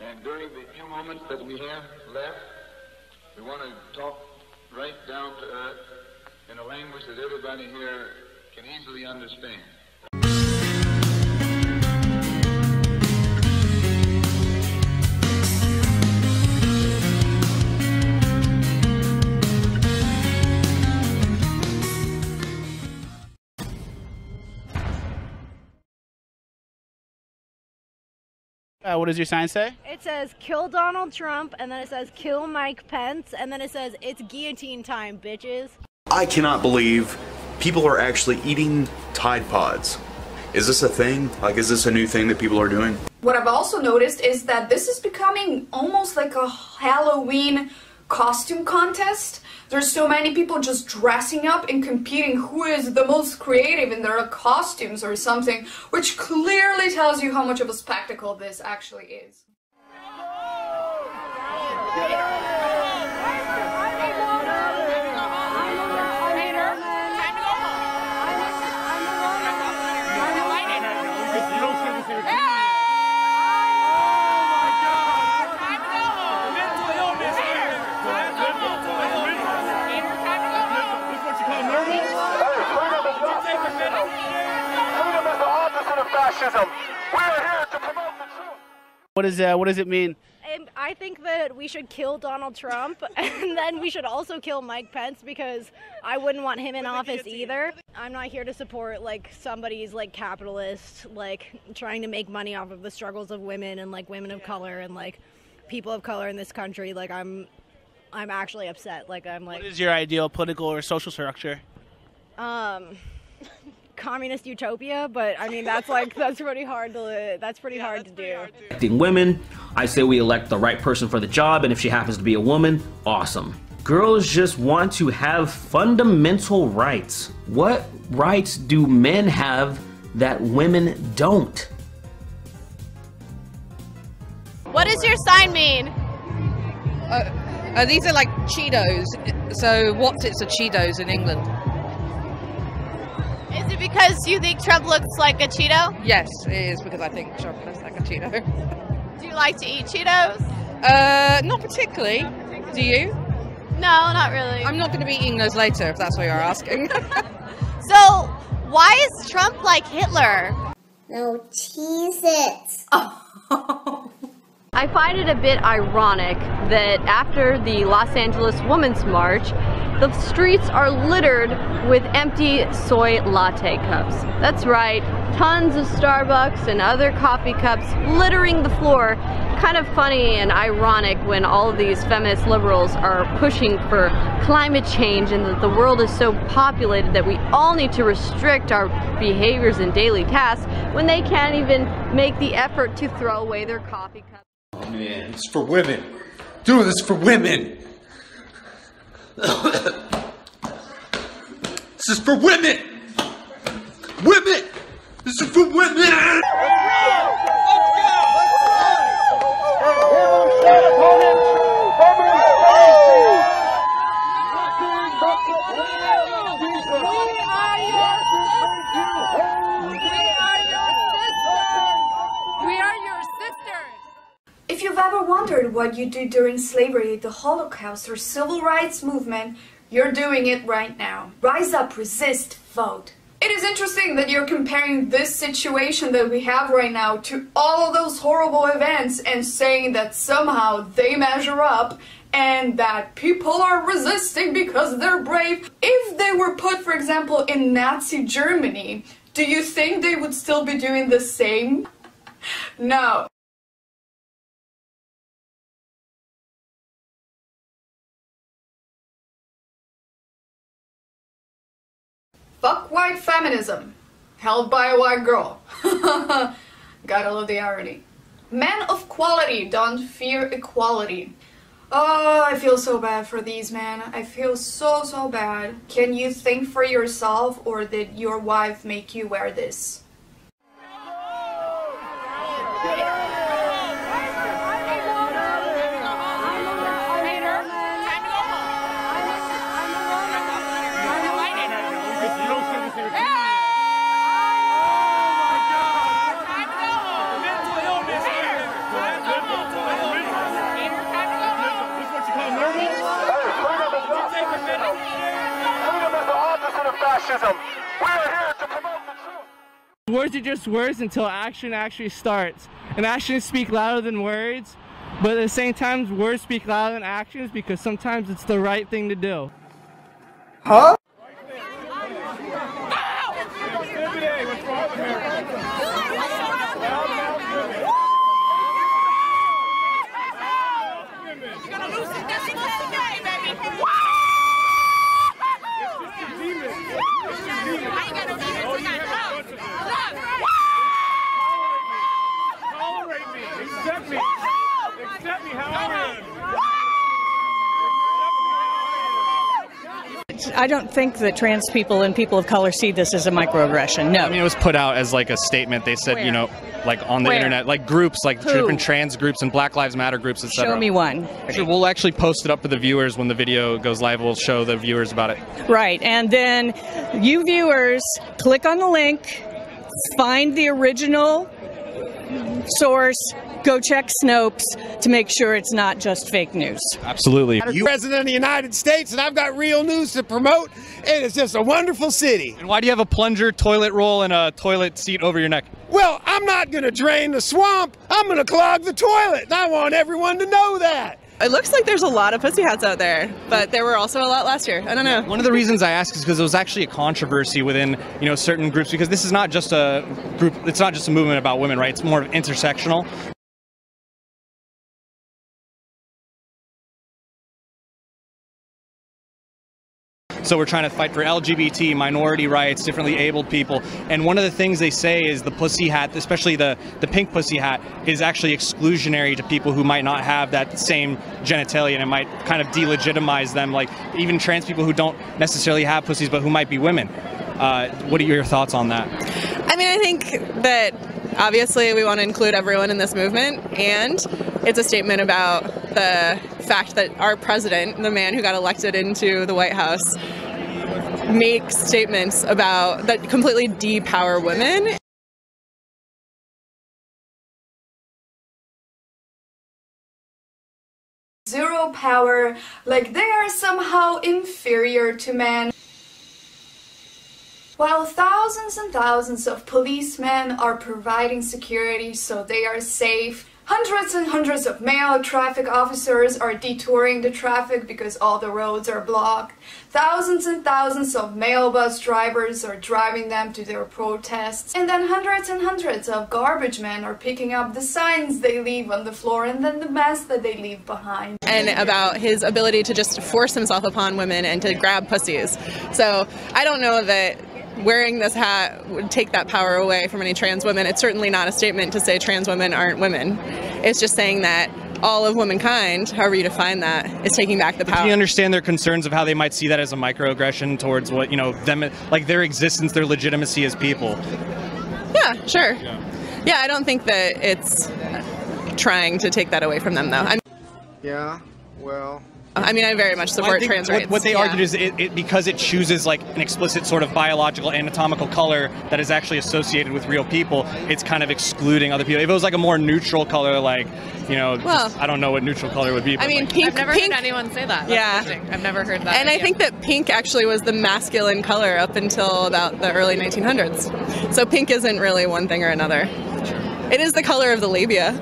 And during the few moments that we have left, we want to talk right down to earth in a language that everybody here can easily understand. What does your sign say? It says kill Donald Trump, and then it says kill Mike Pence, and then it says it's guillotine time, bitches. I cannot believe people are actually eating Tide Pods. Is this a thing? Like, is this a new thing that people are doing? What I've also noticed is that this is becoming almost like a Halloween costume contest. There's so many people just dressing up and competing who is the most creative in their costumes or something, which clearly tells you how much of a spectacle this actually is. What does it mean? I think that we should kill Donald Trump, and then we should also kill Mike Pence, because I wouldn't want him in office either. I'm not here to support like somebody's like capitalist, like trying to make money off of the struggles of women and like women of color and like people of color in this country. Like I'm actually upset. Like I'm like. What is your ideal political or social structure? Communist utopia, but I mean that's pretty hard to do. Electing women, I say we elect the right person for the job, and if she happens to be a woman, awesome. Girls just want to have fundamental rights. What rights do men have that women don't? What does your sign mean? These are like Cheetos. So what's it's a Cheetos in England? Is it because you think Trump looks like a Cheeto? Yes, it is because I think Trump looks like a Cheeto. Do you like to eat Cheetos? Not particularly. Do you? No, not really. I'm not going to be eating those later, if that's what you're asking. So, why is Trump like Hitler? No, Cheez-Its. I find it a bit ironic that after the Los Angeles Women's March, the streets are littered with empty soy latte cups. That's right, tons of Starbucks and other coffee cups littering the floor. Kind of funny and ironic when all of these feminist liberals are pushing for climate change and that the world is so populated that we all need to restrict our behaviors and daily tasks when they can't even make the effort to throw away their coffee cups. Oh man, it's for women. Dude, this is for women. This is for women. Women. This is for women. If you've ever wondered what you did during slavery, the Holocaust, or civil rights movement, you're doing it right now. Rise up, resist, vote. It is interesting that you're comparing this situation that we have right now to all of those horrible events and saying that somehow they measure up and that people are resisting because they're brave. If they were put, for example, in Nazi Germany, do you think they would still be doing the same? No. Fuck white feminism, held by a white girl. Gotta love the irony. Men of quality don't fear equality. Oh, I feel so bad for these men. I feel so bad. Can you think for yourself, or did your wife make you wear this? racism. We are here to promote the truth. Words are just words until action actually starts. And actions speak louder than words, but at the same time, words speak louder than actions because sometimes it's the right thing to do. Huh? I don't think that trans people and people of color see this as a microaggression. No. I mean, it was put out as like a statement. They said, you know, like on the internet, like groups, like different trans groups and Black Lives Matter groups, etc. Show me one. Sure, we'll actually post it up for the viewers when the video goes live. We'll show the viewers about it. Right, and then you viewers click on the link, find the original source, go check Snopes to make sure it's not just fake news. Absolutely. I'm President of the United States, and I've got real news to promote, and it's just a wonderful city. And why do you have a plunger, toilet roll, and a toilet seat over your neck? Well, I'm not going to drain the swamp. I'm going to clog the toilet, and I want everyone to know that. It looks like there's a lot of pussy hats out there, but there were also a lot last year. I don't know. One of the reasons I ask is because there was actually a controversy within, you know, certain groups, because this is not just a group, it's not just a movement about women, right? It's more intersectional. So we're trying to fight for LGBT, minority rights, differently abled people. And one of the things they say is the pussy hat, especially the pink pussy hat, is actually exclusionary to people who might not have that same genitalia, and it might kind of delegitimize them, like even trans people who don't necessarily have pussies but who might be women. What are your thoughts on that? I mean, I think that obviously we want to include everyone in this movement, and it's a statement about the fact that our president, the man who got elected into the White House, makes statements about that completely depower women. Zero power, like they are somehow inferior to men. While thousands and thousands of policemen are providing security so they are safe, hundreds and hundreds of male traffic officers are detouring the traffic because all the roads are blocked. Thousands and thousands of male bus drivers are driving them to their protests. And then hundreds and hundreds of garbage men are picking up the signs they leave on the floor and then the mess that they leave behind. And about his ability to just force himself upon women and to grab pussies. So I don't know that wearing this hat would take that power away from any trans women. It's certainly not a statement to say trans women aren't women. It's just saying that all of womankind, however you define that, is taking back the power. Do you understand their concerns of how they might see that as a microaggression towards what, you know, them, like their existence, their legitimacy as people? Yeah, sure. Yeah, I don't think that it's trying to take that away from them, though. Yeah, well... I mean, I very much support trans rights. What they argued is because it chooses like an explicit sort of biological anatomical color that is actually associated with real people, it's kind of excluding other people. If it was like a more neutral color, like, you know, well, I don't know what neutral color would be. But I mean, like, pink. I've never heard anyone say that. That's I've never heard that. And I think that pink actually was the masculine color up until about the early 1900s. So pink isn't really one thing or another. It is the color of the labia.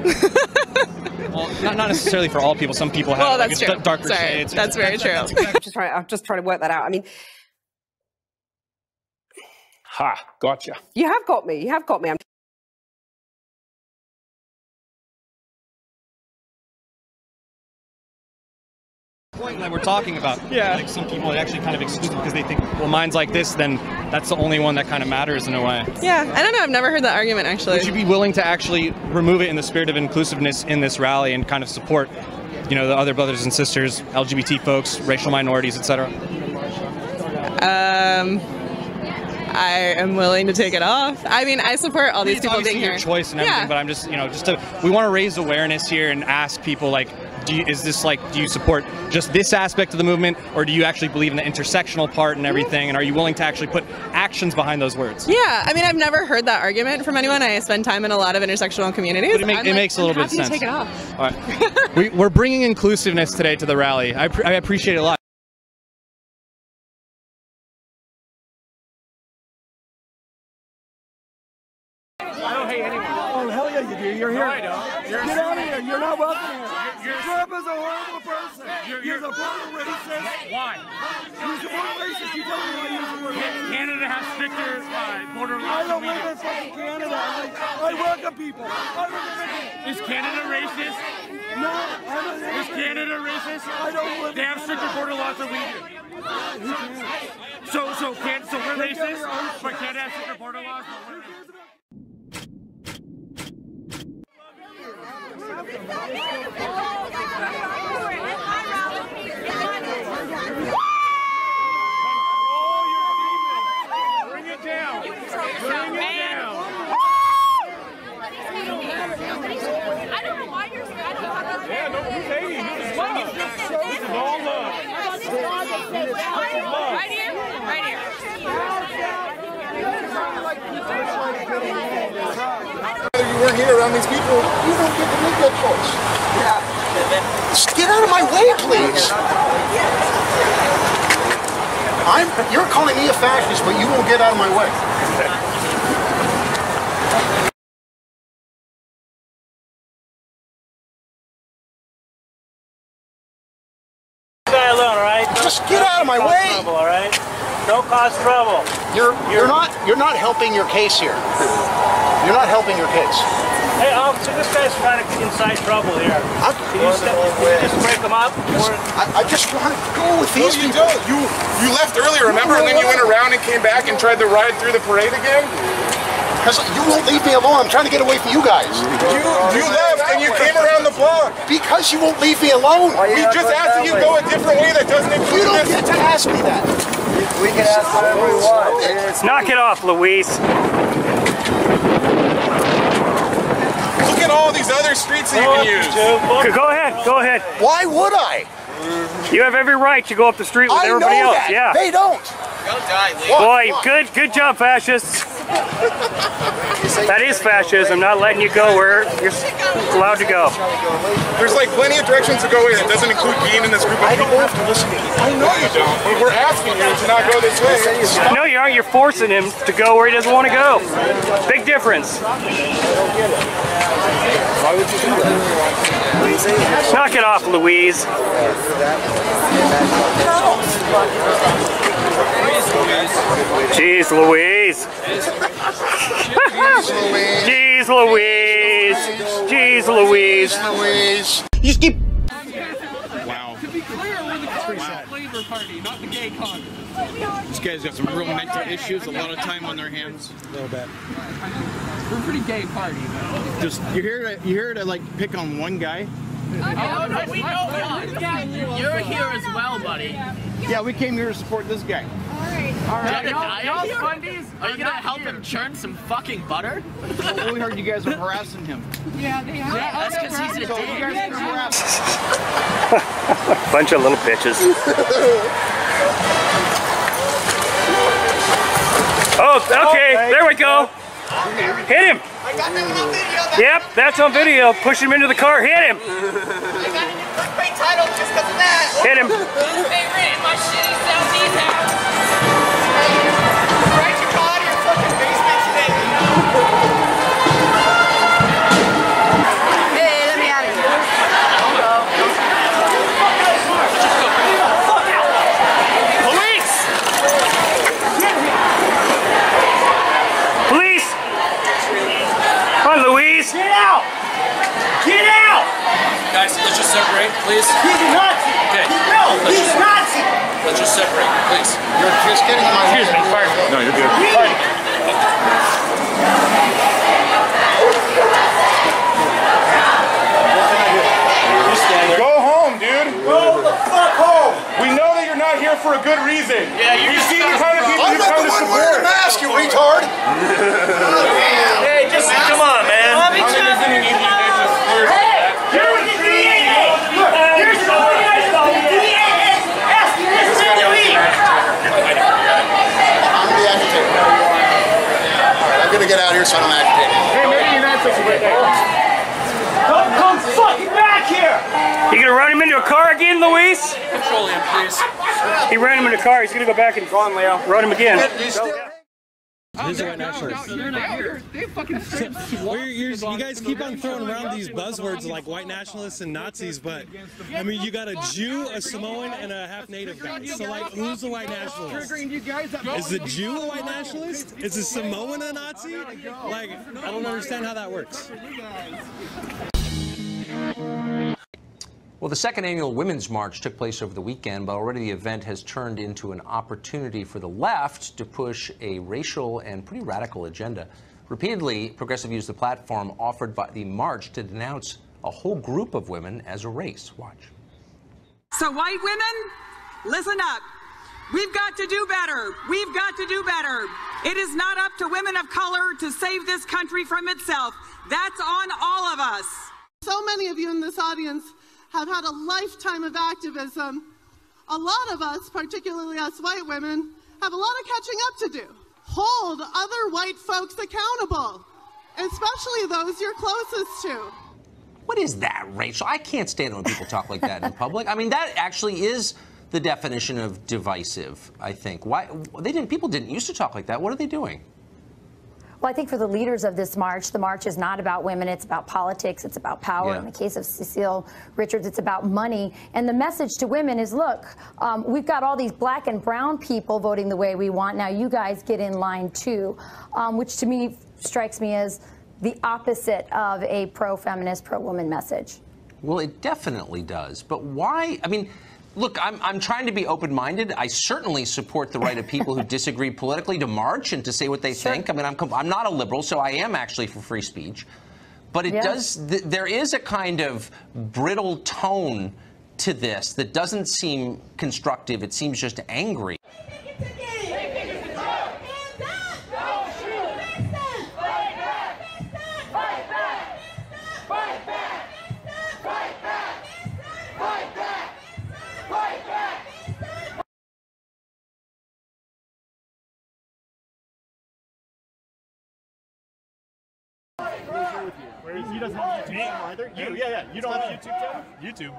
Well, not necessarily for all people. Some people have like darker shades. That's very true. I'm just trying to work that out. I mean, ha, gotcha. You have got me. You have got me. Point that we're talking about. Yeah. Like some people are actually kind of exclusive because they think, well, mine's like this, then that's the only one that kind of matters in a way. Yeah, I don't know. I've never heard that argument actually. Would you be willing to actually remove it in the spirit of inclusiveness in this rally and kind of support, you know, the other brothers and sisters, LGBT folks, racial minorities, etc.? I am willing to take it off. I mean, I support all these people being here. It's your choice and everything, but I'm just, you know, we want to raise awareness here and ask people, like, do you support just this aspect of the movement, or do you actually believe in the intersectional part and everything, and are you willing to actually put actions behind those words? Yeah, I mean, I've never heard that argument from anyone. I spend time in a lot of intersectional communities. But it makes a little bit of sense. I'm happy to take it off. All right. We're bringing inclusiveness today to the rally. I appreciate it a lot. Get out of here. You're not welcome here. Trump is a horrible person. He's a brutal racist. Why? He's a brutal racist. You tell me why he's a brutal racist. Canada has stricter border laws. I don't live in fucking Canada. I welcome people. Is Canada racist? No, I'm not. Is Canada racist? I don't live. They have stricter border laws than we do. So we're racist, but Canada has stricter border laws. But we're racist. Bring it down. Bring it down. I don't know why you're scared. Yeah, no, who's hating? This is love. This is all love. Right here. Right here. You weren't here around these people, you don't get to make that choice. Yeah. Just get out of my way, please. You're calling me a fascist, but you won't get out of my way. Alone, all right? Just get out of my way. Trouble, all right? Don't cause trouble. You're not helping your case here. You're not helping your case. Hey, officer, this guy's trying to incite trouble here. Can you just break him up? I just want to go with these people. You left earlier, remember? And then you went around and came back and tried to ride through the parade again? Because you won't leave me alone. I'm trying to get away from you guys. You left and you came around the block. Because you won't leave me alone. We just asked that you go a different way that doesn't include You don't get to ask me that. We can ask whatever we want. Knock it off, Louise. Look at all these other streets that you can use. Go ahead, go ahead. Why would I? You have every right to go up the street with everybody else. That. Yeah. They don't. Boy, good job, fascists. That is fascism, not letting you go where you're allowed to go. There's like plenty of directions to go in. It doesn't include being in this group of people. I don't have to listen to you. I know you don't. But we're asking you to not go this way. No, you aren't. You're forcing him to go where he doesn't want to go. Big difference. Why would you do that? Knock it off, Louise. Jeez Louise. Jeez Louise. Jeez Louise. You just keep. Wow. To be clear, we're the flavor party, not the gay con. These guys got some real mental issues, a lot of time on their hands. A little bit. We're a pretty gay party, though. Just you're here to like pick on one guy. We know you're here as well, buddy. Yeah, we came here to support this guy. Alright. Y'all fundies? Are you gonna help him churn some fucking butter? Well, we heard you guys were harassing him. Yeah, they are. Yeah, that's because he's a so you guys are harassing. Bunch of little bitches. Oh, okay, there we go. Hit him. I got that on video. Yep, that's on video. Push him into the car. Hit him. I got a new clickbait title just because of that. Hit him. They ran my shitty Southeast house. Right, you call out of your fucking basement today. Hey, let me out of here. Police! Police! Come on, Louise. Get out! Get out! Guys, let's just separate, please. He's a Nazi! Okay. No, he's a Nazi! Let's just separate, please. You're just getting in my way. Excuse me, pardon. No, you're good. Go home, dude. Go the fuck home! We know that you're not here for a good reason. Yeah, you see the kind of people I'm you not come the to one wearing support. a mask, you retard. Hey, just come on, man. I'm gonna need you to just clear Hey, you're with the DA! You're so nice, though. The DA is asking this man to leave! I'm the agitator. Alright, I'm gonna get out of here so I don't agitate. Hey, maybe you're not such a good guy. Don't come fucking back here! You gonna run him into a car again, Luis? Control him, please. He ran him in the car. He's gonna go back and go on, Leo. Run him again. Who's the white nationalist? They fucking You guys keep on throwing around these buzzwords like white nationalists and Nazis, but I mean, you got a Jew, a Samoan, and a half-native guy. So, like, who's the white nationalist? Is the Jew a white nationalist? Is the Samoan a Nazi? Like, I don't understand how that works. Well, the second annual Women's March took place over the weekend, but already the event has turned into an opportunity for the left to push a racial and pretty radical agenda. Repeatedly, progressive used the platform offered by the march to denounce a whole group of women as a race. Watch. So white women, listen up. We've got to do better. We've got to do better. It is not up to women of color to save this country from itself. That's on all of us. So many of you in this audience have had a lifetime of activism. A lot of us, particularly us white women, have a lot of catching up to do. Hold other white folks accountable, especially those you're closest to. What is that, Rachel? I can't stand it when people talk like that in public. I mean, that actually is the definition of divisive, I think. Why people didn't used to talk like that. What are they doing? Well, I think for the leaders of this march, the march is not about women. It's about politics. It's about power. Yeah. In the case of Cecile Richards, it's about money. And the message to women is, look, we've got all these black and brown people voting the way we want. Now you guys get in line too, which to me strikes me as the opposite of a pro-feminist, pro-woman message. Well, it definitely does. But why? I mean, look, I'm trying to be open-minded. I certainly support the right of people who disagree politically to march and to say what they think. I mean, I'm not a liberal, so I am actually for free speech. But it there is a kind of brittle tone to this that doesn't seem constructive. It seems just angry. He doesn't have a YouTube channel either? Yeah. You don't have a YouTube channel? YouTube.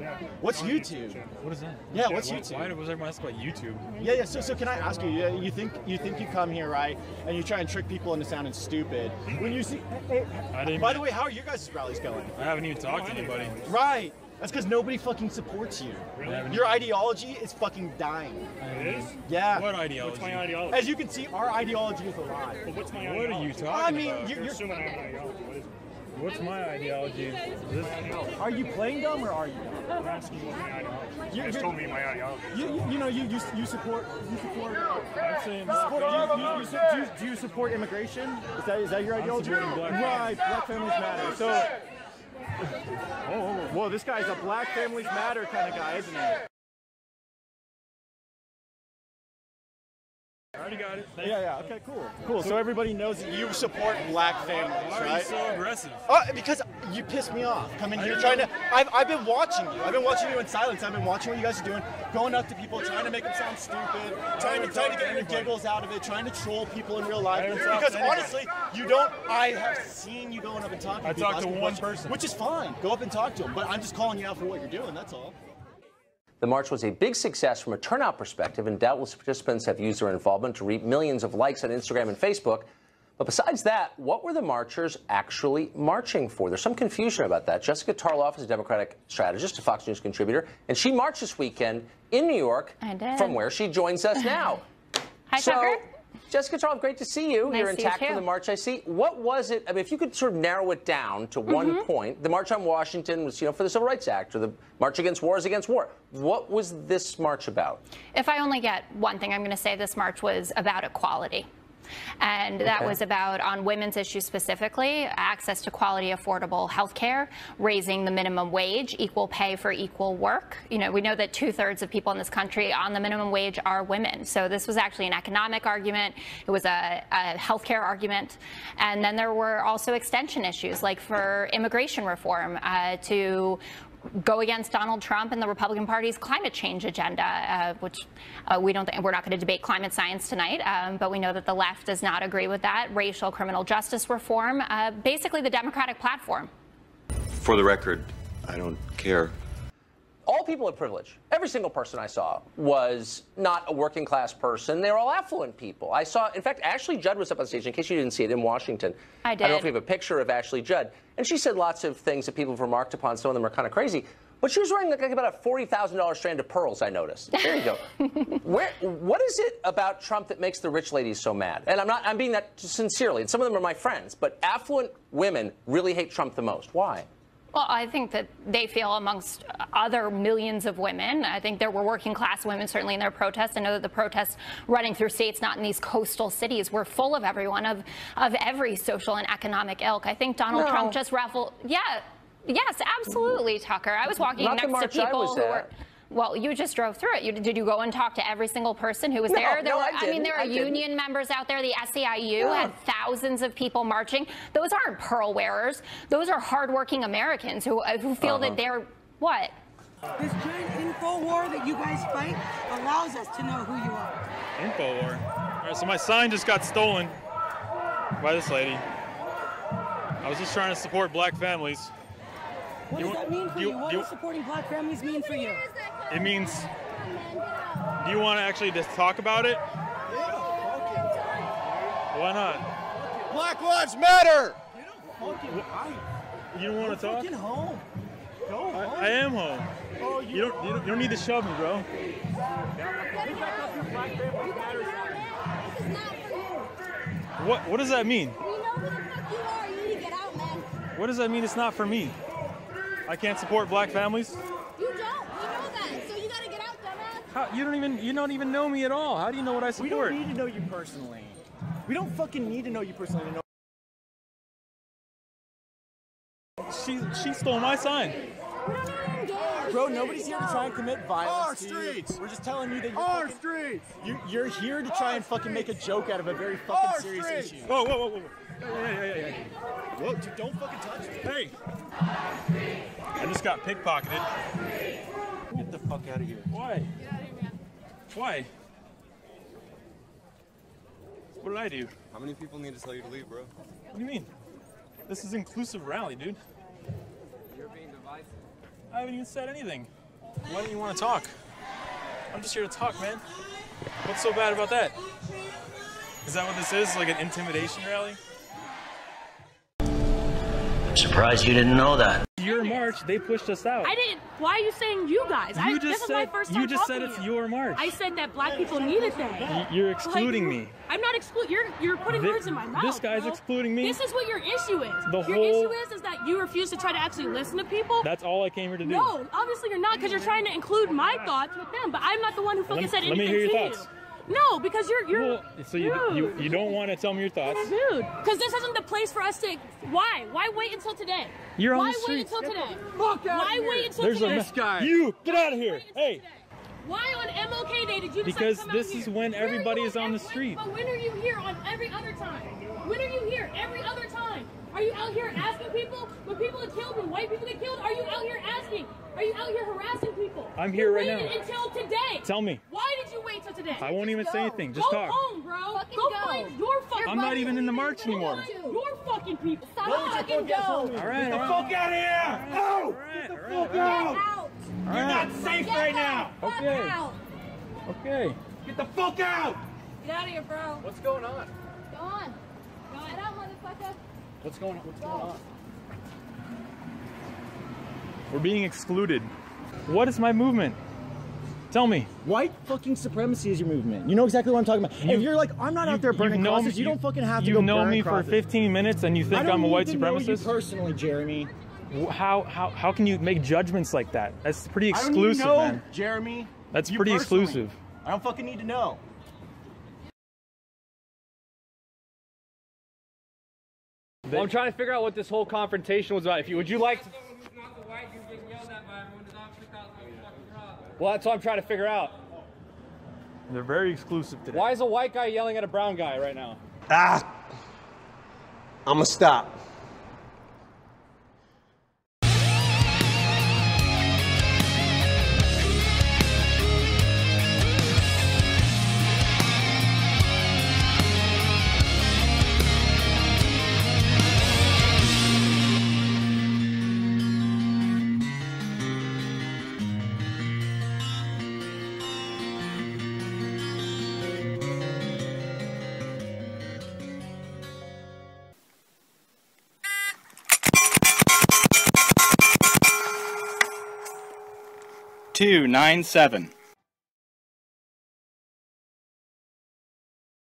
Yeah. What's YouTube? What is that? Yeah, what's YouTube? Why was everyone asking about YouTube? Yeah. So can I ask you? You think you come here, right? And you try and trick people into sounding stupid. When you see, by the way, how are your guys' rallies going? I haven't even talked to anybody. Right. That's because nobody fucking supports you. Really? Your ideology is fucking dying. It is? Yeah. What ideology? What's my ideology? As you can see, our ideology is alive. But what's my ideology? What are you talking about? I mean, you're assuming I have an ideology. What is it? What's my ideology? Are you playing dumb or are you? I'm asking you what my ideology is. You just told me my ideology. You support. I'm saying do you support immigration? Is that your ideology? Right, Black Families Matter. So, whoa, this guy's a Black Families Matter kind of guy, isn't he? I already got it. Yeah. Okay, cool. So everybody knows that you support black families, right? Why are you so aggressive? Because you piss me off. Coming here trying to. I've been watching you. I've been watching you in silence. I've been watching what you guys are doing, going up to people, trying to make them sound stupid, trying to get your giggles out of it, trying to troll people in real life. Because honestly, you don't. I have seen you going up and talking to people. I talked to one person, which is fine. Go up and talk to them. But I'm just calling you out for what you're doing. That's all. The march was a big success from a turnout perspective, and doubtless participants have used their involvement to reap millions of likes on Instagram and Facebook. But besides that, what were the marchers actually marching for? There's some confusion about that. Jessica Tarloff is a Democratic strategist, a Fox News contributor, and she marched this weekend in New York, from where she joins us now. Hi, Tucker. Jessica Tarloff, great to see you. Nice You're intact for the march, I see. What was it? I mean, if you could sort of narrow it down to one point, the March on Washington was, for the Civil Rights Act, or the March Against War is Against War. What was this march about? If I only get one thing, I'm going to say this march was about equality. And that was about, on women's issues specifically, access to quality, affordable health care, raising the minimum wage, equal pay for equal work. We know that 2/3 of people in this country on the minimum wage are women. So this was actually an economic argument. It was a health care argument. And then there were also extension issues, like for immigration reform, to go against Donald Trump and the Republican Party's climate change agenda, which we're not going to debate climate science tonight, but we know that the left does not agree with that. Racial criminal justice reform, basically the Democratic platform. For the record, I don't care. all people of privilege. Every single person I saw was not a working class person. They were all affluent people. I saw, in fact, Ashley Judd was up on stage, in case you didn't see it, in Washington. I did. I don't know if you have a picture of Ashley Judd. And she said lots of things that people have remarked upon. Some of them are kind of crazy. But she was wearing like about a $40,000 strand of pearls, I noticed. There you go. What is it about Trump that makes the rich ladies so mad? And I'm being that sincerely. And some of them are my friends. But affluent women really hate Trump the most. Why? Well, I think that they feel amongst other millions of women. I think there were working class women certainly in their protests. I know that the protests running through states, not in these coastal cities, were full of everyone of every social and economic ilk. I think Donald Trump just raffled. Yeah. Yes, absolutely, Tucker. I was walking next to people who were. Well, you just drove through it. Did you go and talk to every single person who was there? I mean, there are union members out there. The SEIU had thousands of people marching. Those aren't pearl wearers. Those are hardworking Americans who feel that they're what? This giant info war that you guys fight allows us to know who you are. Info war? All right, so my sign just got stolen by this lady. I was just trying to support black families. What does that mean for you? What does supporting black families mean for you? It means, do you want to actually just talk about it? Why not? Black Lives Matter! You don't want to talk? Go home. Go home. I am home. Oh, you don't need to shove me, bro. What does that mean? We know who the fuck you are. You need to get out, man. What does that mean it's not for me? I can't support black families? You don't. We know that. So you gotta get out, dumbass. How, you don't even know me at all. How do you know what I support? We don't need to know you personally. We don't fucking need to know you personally to know. She stole my sign. Bro, nobody's here to try and commit violence. Our streets. We're just telling you that you're here to try and fucking make a joke out of a very fucking serious issue. Whoa. Yeah. Whoa, dude, don't fucking touch me. Hey. I just got pickpocketed. Get the fuck out of here. Why? Get out of here, man. Why? What did I do? How many people need to tell you to leave, bro? What do you mean? This is inclusive rally, dude. You're being divisive. I haven't even said anything. Why don't you want to talk? I'm just here to talk, man. What's so bad about that? Is that what this is? Like an intimidation rally? I'm surprised you didn't know that. Your march, they pushed us out. I didn't. Why are you saying you guys? This is my first time you just said talking it's to you. your march. I said that black people needed that. You're excluding me. I'm not excluding. You're putting words in my mouth. This guy's excluding me. This is what your issue is. Your issue is that you refuse to try to actually listen to people. That's all I came here to do. No, obviously you're not, because you're trying to include my thoughts with them. But I'm not the one who fucking said anything. Let me hear your to thoughts. No, because you're well, so you don't want to tell me your thoughts. Dude, because this isn't the place for us to. Why wait until today? You're on Why the streets. wait until today? Fuck out Why here. wait until There's today? This guy. You get out of here. Hey. Why on MLK Day did you decide Because to come this out is here? when everybody is on the street. But when are you here on every other time? When are you here every other time? Are you out here asking people when people get killed, when white people get killed? Are you out here asking? Are you out here harassing people? I'm here right now. You waited until today. Tell me. Why did you wait till today? I won't even say anything. Just talk. Go home, bro. Go find your fucking. I'm not even in the march anymore. Your fucking people. Stop fucking go. All right. Get the fuck out of here! No! Get the fuck out! You're not safe right now! Okay. Okay. Get the fuck out! Get out of here, bro. What's going on? Go on. Get out, motherfucker. What's going on? What's going on? We're being excluded. What is my movement? Tell me. White fucking supremacy is your movement. You know exactly what I'm talking about. If you're like, I'm not out there burning crosses, you don't fucking have to go burn crosses. You've known me for 15 minutes and you think I'm a white supremacist? I don't need to know you personally, Jeremy. How can you make judgments like that? That's pretty exclusive, I don't need to know, man. Jeremy. That's pretty exclusive. I don't fucking need to know. Well, I'm trying to figure out what this whole confrontation was about. Would you like to... Well, that's what I'm trying to figure out. They're very exclusive today. Why is a white guy yelling at a brown guy right now? I'ma stop. 6297.